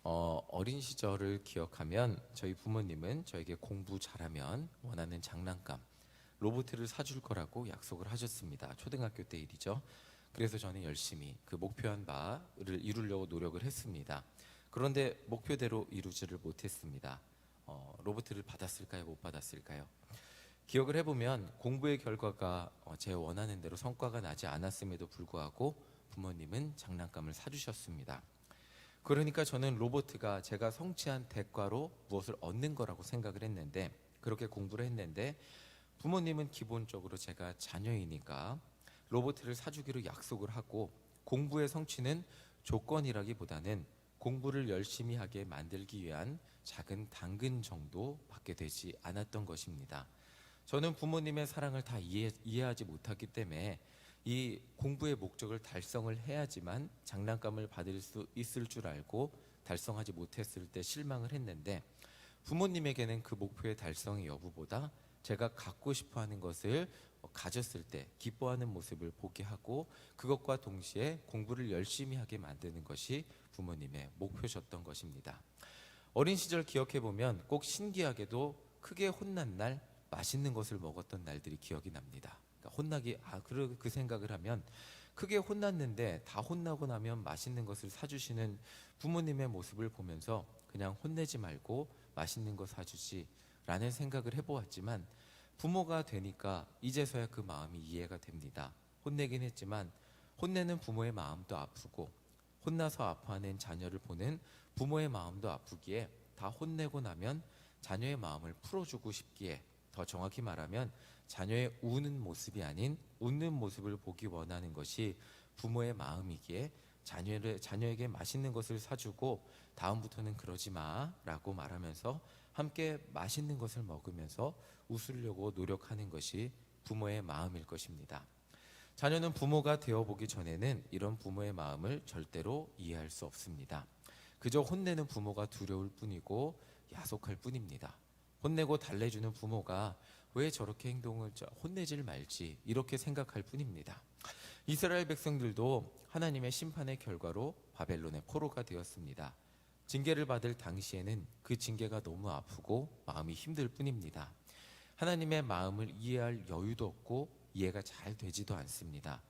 어린 시절을 기억하면 저희 부모님은 저에게 공부 잘하면 원하는 장난감, 로봇을 사줄 거라고 약속을 하셨습니다. 초등학교 때 일이죠. 그래서 저는 열심히 그 목표한 바를 이루려고 노력을 했습니다. 그런데 목표대로 이루지를 못했습니다. 로봇을 받았을까요? 못 받았을까요? 기억을 해보면 공부의 결과가 제 원하는 대로 성과가 나지 않았음에도 불구하고 부모님은 장난감을 사주셨습니다. 그러니까 저는 로봇가 제가 성취한 대가로 무엇을 얻는 거라고 생각을 했는데, 그렇게 공부를 했는데 부모님은 기본적으로 제가 자녀이니까 로봇을 사주기로 약속을 하고, 공부의 성취는 조건이라기보다는 공부를 열심히 하게 만들기 위한 작은 당근 정도 받게 되지 않았던 것입니다. 저는 부모님의 사랑을 다 이해하지 못했기 때문에 이 공부의 목적을 달성을 해야지만 장난감을 받을 수 있을 줄 알고 달성하지 못했을 때 실망을 했는데, 부모님에게는 그 목표의 달성의 여부보다 제가 갖고 싶어 하는 것을 가졌을 때 기뻐하는 모습을 보게 하고, 그것과 동시에 공부를 열심히 하게 만드는 것이 부모님의 목표셨던 것입니다. 어린 시절 기억해 보면 꼭 신기하게도 크게 혼난 날, 맛있는 것을 먹었던 날들이 기억이 납니다. 그러니까 그 생각을 하면, 크게 혼났는데 다 혼나고 나면 맛있는 것을 사주시는 부모님의 모습을 보면서 그냥 혼내지 말고 맛있는 거 사주지 라는 생각을 해보았지만, 부모가 되니까 이제서야 그 마음이 이해가 됩니다. 혼내긴 했지만 혼내는 부모의 마음도 아프고, 혼나서 아파하는 자녀를 보는 부모의 마음도 아프기에 다 혼내고 나면 자녀의 마음을 풀어주고 싶기에, 더 정확히 말하면 자녀의 우는 모습이 아닌 웃는 모습을 보기 원하는 것이 부모의 마음이기에 자녀에게 맛있는 것을 사주고, 다음부터는 그러지 마라고 말하면서 함께 맛있는 것을 먹으면서 웃으려고 노력하는 것이 부모의 마음일 것입니다. 자녀는 부모가 되어보기 전에는 이런 부모의 마음을 절대로 이해할 수 없습니다. 그저 혼내는 부모가 두려울 뿐이고 야속할 뿐입니다. 혼내고 달래주는 부모가 왜 저렇게 혼내질 말지 이렇게 생각할 뿐입니다. 이스라엘 백성들도 하나님의 심판의 결과로 바벨론의 포로가 되었습니다. 징계를 받을 당시에는 그 징계가 너무 아프고 마음이 힘들 뿐입니다. 하나님의 마음을 이해할 여유도 없고 이해가 잘 되지도 않습니다.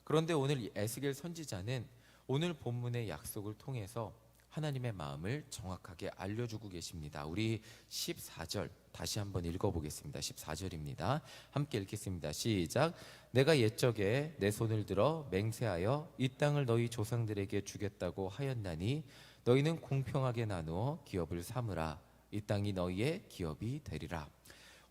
그런데 오늘 에스겔 선지자는 오늘 본문의 약속을 통해서 하나님의 마음을 정확하게 알려주고 계십니다. 우리 14절 다시 한번 읽어보겠습니다. 14절입니다. 함께 읽겠습니다. 시작. 내가 옛적에 내 손을 들어 맹세하여 이 땅을 너희 조상들에게 주겠다고 하였나니 너희는 공평하게 나누어 기업을 삼으라. 이 땅이 너희의 기업이 되리라.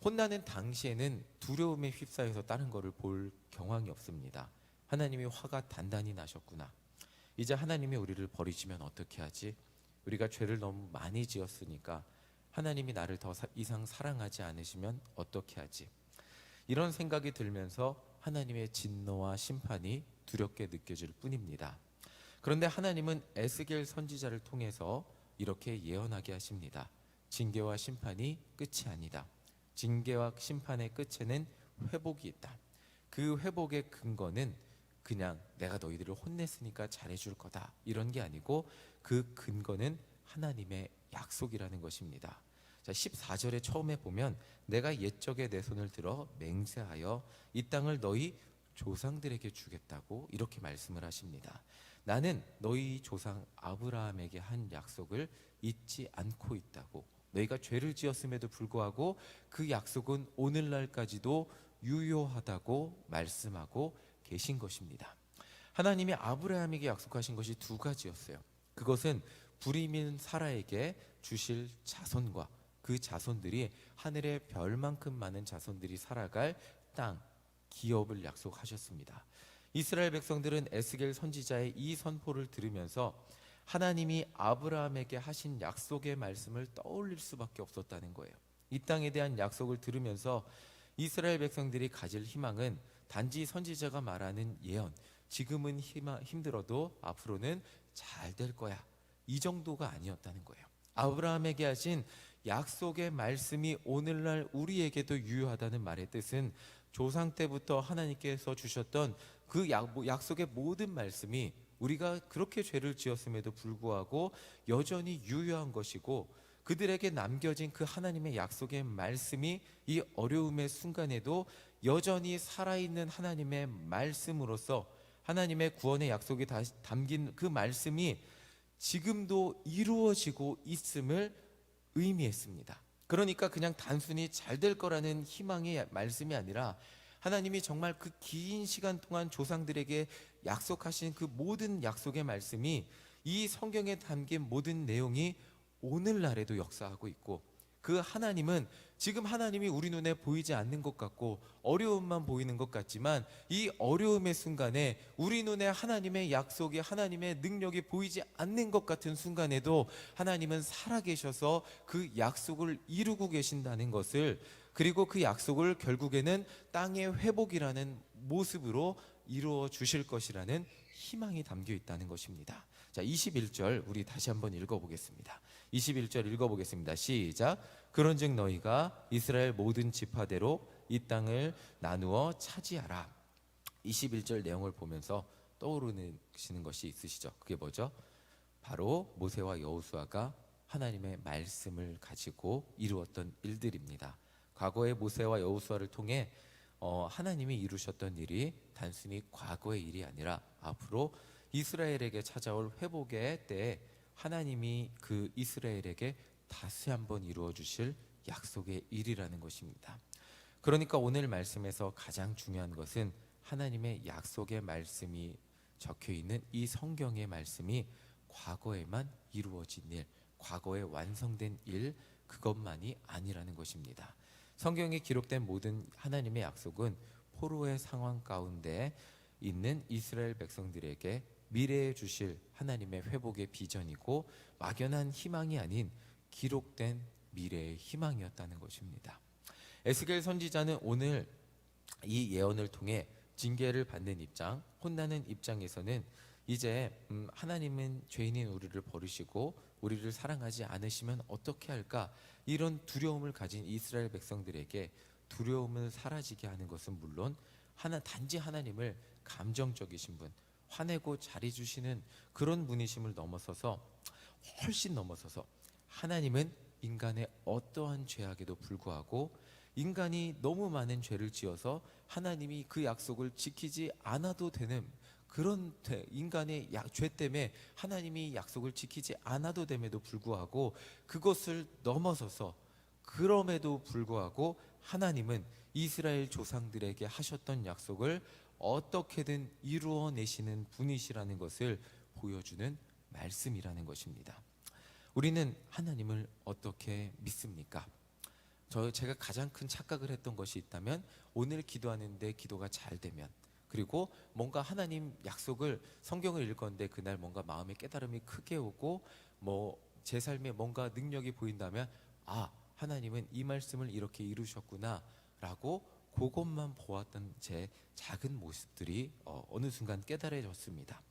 혼나는 당시에는 두려움에 휩싸여서 다른 것을 볼 경황이 없습니다. 하나님이 화가 단단히 나셨구나. 이제 하나님이 우리를 버리시면 어떻게 하지? 우리가 죄를 너무 많이 지었으니까 하나님이 나를 더 이상 사랑하지 않으시면 어떻게 하지? 이런 생각이 들면서 하나님의 진노와 심판이 두렵게 느껴질 뿐입니다. 그런데 하나님은 에스겔 선지자를 통해서 이렇게 예언하게 하십니다. 징계와 심판이 끝이 아니다. 징계와 심판의 끝에는 회복이 있다. 그 회복의 근거는 그냥 내가 너희들을 혼냈으니까 잘해줄 거다 이런 게 아니고, 그 근거는 하나님의 약속이라는 것입니다. 자, 14절에 처음에 보면 내가 옛적에 내 손을 들어 맹세하여 이 땅을 너희 조상들에게 주겠다고 이렇게 말씀을 하십니다. 나는 너희 조상 아브라함에게 한 약속을 잊지 않고 있다고. 너희가 죄를 지었음에도 불구하고 그 약속은 오늘날까지도 유효하다고 말씀하고 계신 것입니다. 하나님이 아브라함에게 약속하신 것이 두 가지였어요. 그것은 불임인 사라에게 주실 자손과 그 자손들이 하늘의 별만큼 많은 자손들이 살아갈 땅, 기업을 약속하셨습니다. 이스라엘 백성들은 에스겔 선지자의 이 선포를 들으면서 하나님이 아브라함에게 하신 약속의 말씀을 떠올릴 수밖에 없었다는 거예요. 이 땅에 대한 약속을 들으면서 이스라엘 백성들이 가질 희망은 단지 선지자가 말하는 예언, 지금은 힘들어도 앞으로는 잘 될 거야, 이 정도가 아니었다는 거예요. 아브라함에게 하신 약속의 말씀이 오늘날 우리에게도 유효하다는 말의 뜻은 조상 때부터 하나님께서 주셨던 그 약속의 모든 말씀이 우리가 그렇게 죄를 지었음에도 불구하고 여전히 유효한 것이고, 그들에게 남겨진 그 하나님의 약속의 말씀이 이 어려움의 순간에도 여전히 살아있는 하나님의 말씀으로서 하나님의 구원의 약속이 담긴 그 말씀이 지금도 이루어지고 있음을 의미했습니다. 그러니까 그냥 단순히 잘 될 거라는 희망의 말씀이 아니라 하나님이 정말 그 긴 시간 동안 조상들에게 약속하신 그 모든 약속의 말씀이 이 성경에 담긴 모든 내용이 오늘날에도 역사하고 있고, 그 하나님은 지금 하나님이 우리 눈에 보이지 않는 것 같고 어려움만 보이는 것 같지만, 이 어려움의 순간에 우리 눈에 하나님의 약속이, 하나님의 능력이 보이지 않는 것 같은 순간에도 하나님은 살아계셔서 그 약속을 이루고 계신다는 것을, 그리고 그 약속을 결국에는 땅의 회복이라는 모습으로 이루어 주실 것이라는 희망이 담겨 있다는 것입니다. 자, 21절 우리 다시 한번 읽어보겠습니다. 21절 읽어보겠습니다. 시작. 그런즉 너희가 이스라엘 모든 지파대로 이 땅을 나누어 차지하라. 21절 내용을 보면서 떠오르시는 것이 있으시죠? 그게 뭐죠? 바로 모세와 여호수아가 하나님의 말씀을 가지고 이루었던 일들입니다. 과거의 모세와 여호수아를 통해 하나님이 이루셨던 일이 단순히 과거의 일이 아니라 앞으로 이스라엘에게 찾아올 회복의 때에 하나님이 그 이스라엘에게 다시 한번 이루어 주실 약속의 일이라는 것입니다. 그러니까 오늘 말씀에서 가장 중요한 것은 하나님의 약속의 말씀이 적혀 있는 이 성경의 말씀이 과거에만 이루어진 일, 과거에 완성된 일, 그것만이 아니라는 것입니다. 성경에 기록된 모든 하나님의 약속은 포로의 상황 가운데 있는 이스라엘 백성들에게 미래에 주실 하나님의 회복의 비전이고, 막연한 희망이 아닌 기록된 미래의 희망이었다는 것입니다. 에스겔 선지자는 오늘 이 예언을 통해 징계를 받는 입장, 혼나는 입장에서는 이제 하나님은 죄인인 우리를 버리시고 우리를 사랑하지 않으시면 어떻게 할까, 이런 두려움을 가진 이스라엘 백성들에게 두려움을 사라지게 하는 것은 물론 단지 하나님을 감정적이신 분, 화내고 잘해주시는 그런 분이심을 넘어서서, 훨씬 넘어서서 하나님은 인간의 어떠한 죄악에도 불구하고 인간이 너무 많은 죄를 지어서 하나님이 그 약속을 지키지 않아도 되는 그런 인간의 죄 때문에 하나님이 약속을 지키지 않아도 됨에도 불구하고, 그것을 넘어서서 그럼에도 불구하고 하나님은 이스라엘 조상들에게 하셨던 약속을 어떻게든 이루어내시는 분이시라는 것을 보여주는 말씀이라는 것입니다. 우리는 하나님을 어떻게 믿습니까? 제가 가장 큰 착각을 했던 것이 있다면, 오늘 기도하는데 기도가 잘 되면, 그리고 뭔가 하나님 약속을 성경을 읽었는데 그날 뭔가 마음의 깨달음이 크게 오고 제 삶에 뭔가 능력이 보인다면, 하나님은 이 말씀을 이렇게 이루셨구나 라고 그것만 보았던 제 작은 모습들이 어느 순간 깨달아졌습니다.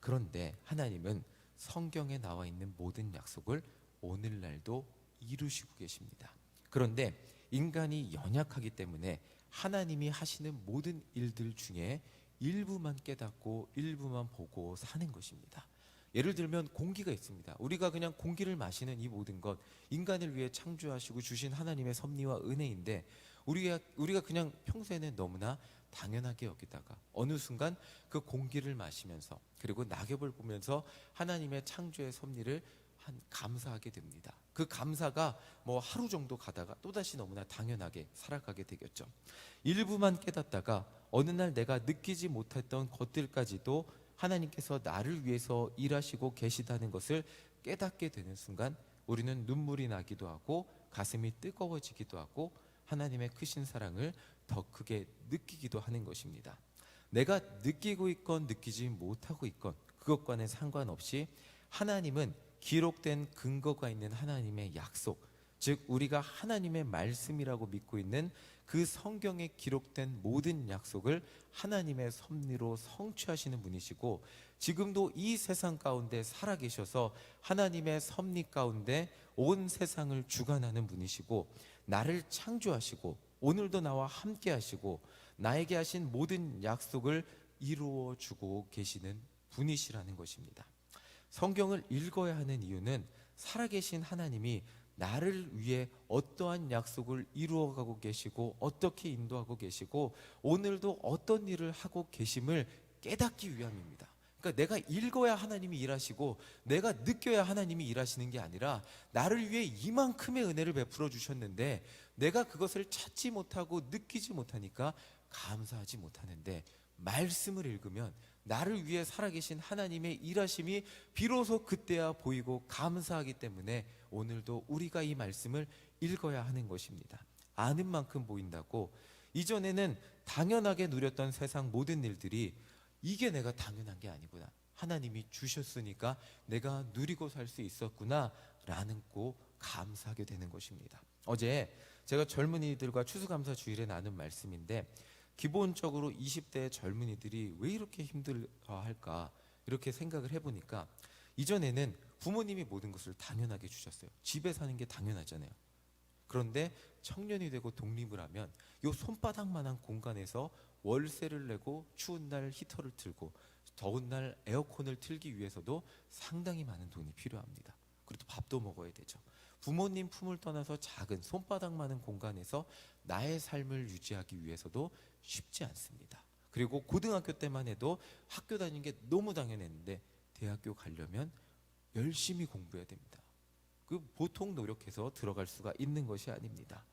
그런데 하나님은 성경에 나와 있는 모든 약속을 오늘날도 이루시고 계십니다. 그런데 인간이 연약하기 때문에 하나님이 하시는 모든 일들 중에 일부만 깨닫고 일부만 보고 사는 것입니다. 예를 들면 공기가 있습니다. 우리가 그냥 공기를 마시는 이 모든 것, 인간을 위해 창조하시고 주신 하나님의 섭리와 은혜인데, 우리가 그냥 평소에는 너무나 당연하게 여기다가 어느 순간 그 공기를 마시면서, 그리고 낙엽을 보면서 하나님의 창조의 섭리를 감사하게 됩니다. 그 감사가 하루 정도 가다가 또다시 너무나 당연하게 살아가게 되겠죠. 일부만 깨닫다가 어느 날 내가 느끼지 못했던 것들까지도 하나님께서 나를 위해서 일하시고 계시다는 것을 깨닫게 되는 순간, 우리는 눈물이 나기도 하고 가슴이 뜨거워지기도 하고 하나님의 크신 사랑을 더 크게 느끼기도 하는 것입니다. 내가 느끼고 있건 느끼지 못하고 있건 그것과는 상관없이 하나님은 기록된 근거가 있는 하나님의 약속, 즉 우리가 하나님의 말씀이라고 믿고 있는 그 성경에 기록된 모든 약속을 하나님의 섭리로 성취하시는 분이시고, 지금도 이 세상 가운데 살아계셔서 하나님의 섭리 가운데 온 세상을 주관하는 분이시고, 나를 창조하시고 오늘도 나와 함께 하시고 나에게 하신 모든 약속을 이루어 주고 계시는 분이시라는 것입니다. 성경을 읽어야 하는 이유는 살아계신 하나님이 나를 위해 어떠한 약속을 이루어가고 계시고 어떻게 인도하고 계시고 오늘도 어떤 일을 하고 계심을 깨닫기 위함입니다. 그러니까 내가 읽어야 하나님이 일하시고 내가 느껴야 하나님이 일하시는 게 아니라 나를 위해 이만큼의 은혜를 베풀어 주셨는데 내가 그것을 찾지 못하고 느끼지 못하니까 감사하지 못하는데, 말씀을 읽으면 나를 위해 살아계신 하나님의 일하심이 비로소 그때야 보이고 감사하기 때문에 오늘도 우리가 이 말씀을 읽어야 하는 것입니다. 아는 만큼 보인다고, 이전에는 당연하게 누렸던 세상 모든 일들이 이게 내가 당연한 게 아니구나, 하나님이 주셨으니까 내가 누리고 살 수 있었구나 라는 거 감사하게 되는 것입니다. 어제 제가 젊은이들과 추수감사 주일에 나눈 말씀인데, 기본적으로 20대 젊은이들이 왜 이렇게 힘들어할까 이렇게 생각을 해보니까, 이전에는 부모님이 모든 것을 당연하게 주셨어요. 집에 사는 게 당연하잖아요. 그런데 청년이 되고 독립을 하면 요 손바닥만한 공간에서 월세를 내고 추운 날 히터를 틀고 더운 날 에어컨을 틀기 위해서도 상당히 많은 돈이 필요합니다. 그리고 밥도 먹어야 되죠. 부모님 품을 떠나서 작은 손바닥만한 공간에서 나의 삶을 유지하기 위해서도 쉽지 않습니다. 그리고 고등학교 때만 해도 학교 다니는 게 너무 당연했는데 대학교 가려면 열심히 공부해야 됩니다. 그 보통 노력해서 들어갈 수가 있는 것이 아닙니다.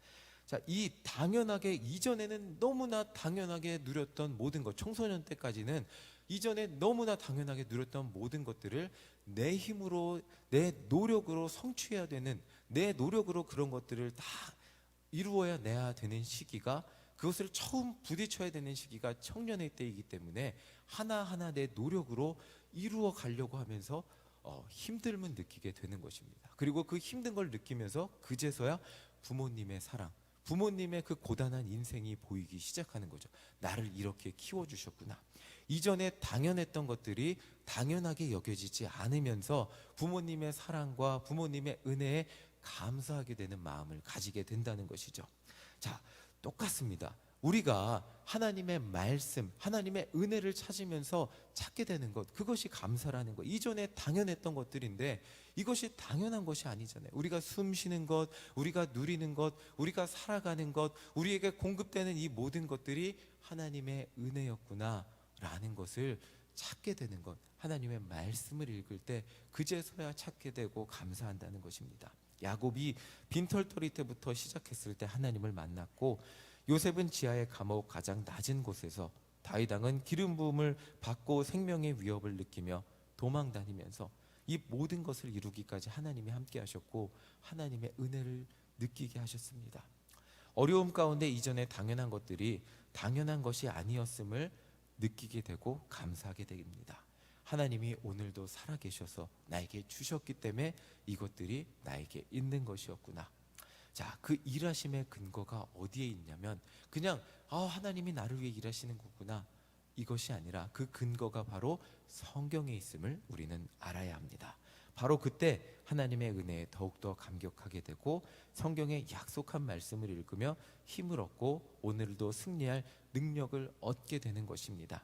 자, 이 당연하게, 이전에는 너무나 당연하게 누렸던 모든 것, 청소년 때까지는 이전에 너무나 당연하게 누렸던 모든 것들을 내 힘으로, 내 노력으로 성취해야 되는, 내 노력으로 그런 것들을 다 이루어야 내야 되는 시기가, 그것을 처음 부딪혀야 되는 시기가 청년의 때이기 때문에 하나하나 내 노력으로 이루어 가려고 하면서 힘듦을 느끼게 되는 것입니다. 그리고 그 힘든 걸 느끼면서 그제서야 부모님의 사랑, 부모님의 그 고단한 인생이 보이기 시작하는 거죠. 나를 이렇게 키워주셨구나. 이전에 당연했던 것들이 당연하게 여겨지지 않으면서 부모님의 사랑과 부모님의 은혜에 감사하게 되는 마음을 가지게 된다는 것이죠. 자, 똑같습니다. 우리가 하나님의 말씀, 하나님의 은혜를 찾으면서 찾게 되는 것, 그것이 감사라는 것. 이전에 당연했던 것들인데 이것이 당연한 것이 아니잖아요. 우리가 숨 쉬는 것, 우리가 누리는 것, 우리가 살아가는 것, 우리에게 공급되는 이 모든 것들이 하나님의 은혜였구나 라는 것을 찾게 되는 것, 하나님의 말씀을 읽을 때 그제서야 찾게 되고 감사한다는 것입니다. 야곱이 빈털터리 때부터 시작했을 때 하나님을 만났고, 요셉은 지하의 감옥 가장 낮은 곳에서, 다윗 왕은 기름 부음을 받고 생명의 위협을 느끼며 도망 다니면서 이 모든 것을 이루기까지 하나님이 함께 하셨고 하나님의 은혜를 느끼게 하셨습니다. 어려움 가운데 이전에 당연한 것들이 당연한 것이 아니었음을 느끼게 되고 감사하게 됩니다. 하나님이 오늘도 살아계셔서 나에게 주셨기 때문에 이것들이 나에게 있는 것이었구나. 자, 그 일하심의 근거가 어디에 있냐면 그냥 하나님이 나를 위해 일하시는 거구나, 이것이 아니라 그 근거가 바로 성경에 있음을 우리는 알아야 합니다. 바로 그때 하나님의 은혜에 더욱더 감격하게 되고 성경의 약속한 말씀을 읽으며 힘을 얻고 오늘도 승리할 능력을 얻게 되는 것입니다.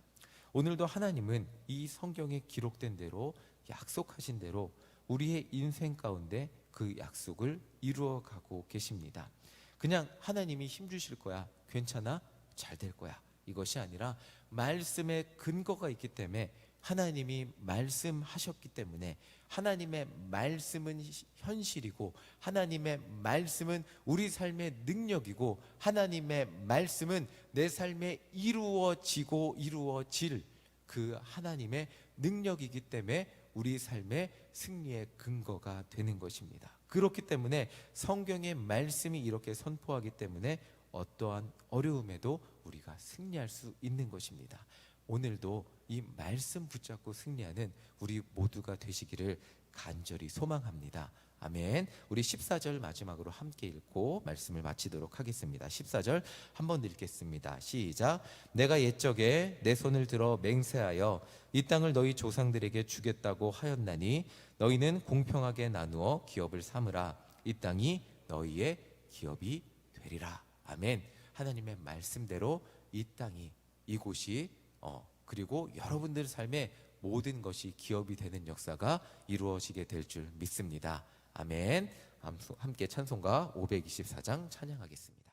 오늘도 하나님은 이 성경에 기록된 대로, 약속하신 대로 우리의 인생 가운데 그 약속을 이루어가고 계십니다. 그냥 하나님이 힘 주실 거야, 괜찮아, 잘 될 거야, 이것이 아니라 말씀에 근거가 있기 때문에, 하나님이 말씀하셨기 때문에, 하나님의 말씀은 현실이고 하나님의 말씀은 우리 삶의 능력이고 하나님의 말씀은 내 삶에 이루어지고 이루어질 그 하나님의 능력이기 때문에 우리 삶의 승리의 근거가 되는 것입니다. 그렇기 때문에 성경의 말씀이 이렇게 선포하기 때문에 어떠한 어려움에도 우리가 승리할 수 있는 것입니다. 오늘도 이 말씀 붙잡고 승리하는 우리 모두가 되시기를 간절히 소망합니다. 아멘. 우리 14절 마지막으로 함께 읽고 말씀을 마치도록 하겠습니다. 14절 한번 읽겠습니다. 시작. 내가 옛적에 내 손을 들어 맹세하여 이 땅을 너희 조상들에게 주겠다고 하였나니 너희는 공평하게 나누어 기업을 삼으라. 이 땅이 너희의 기업이 되리라. 아멘. 하나님의 말씀대로 이 땅이, 이곳이 그리고 여러분들 삶의 모든 것이 기업이 되는 역사가 이루어지게 될 줄 믿습니다. 아멘. 함께 찬송가 524장 찬양하겠습니다.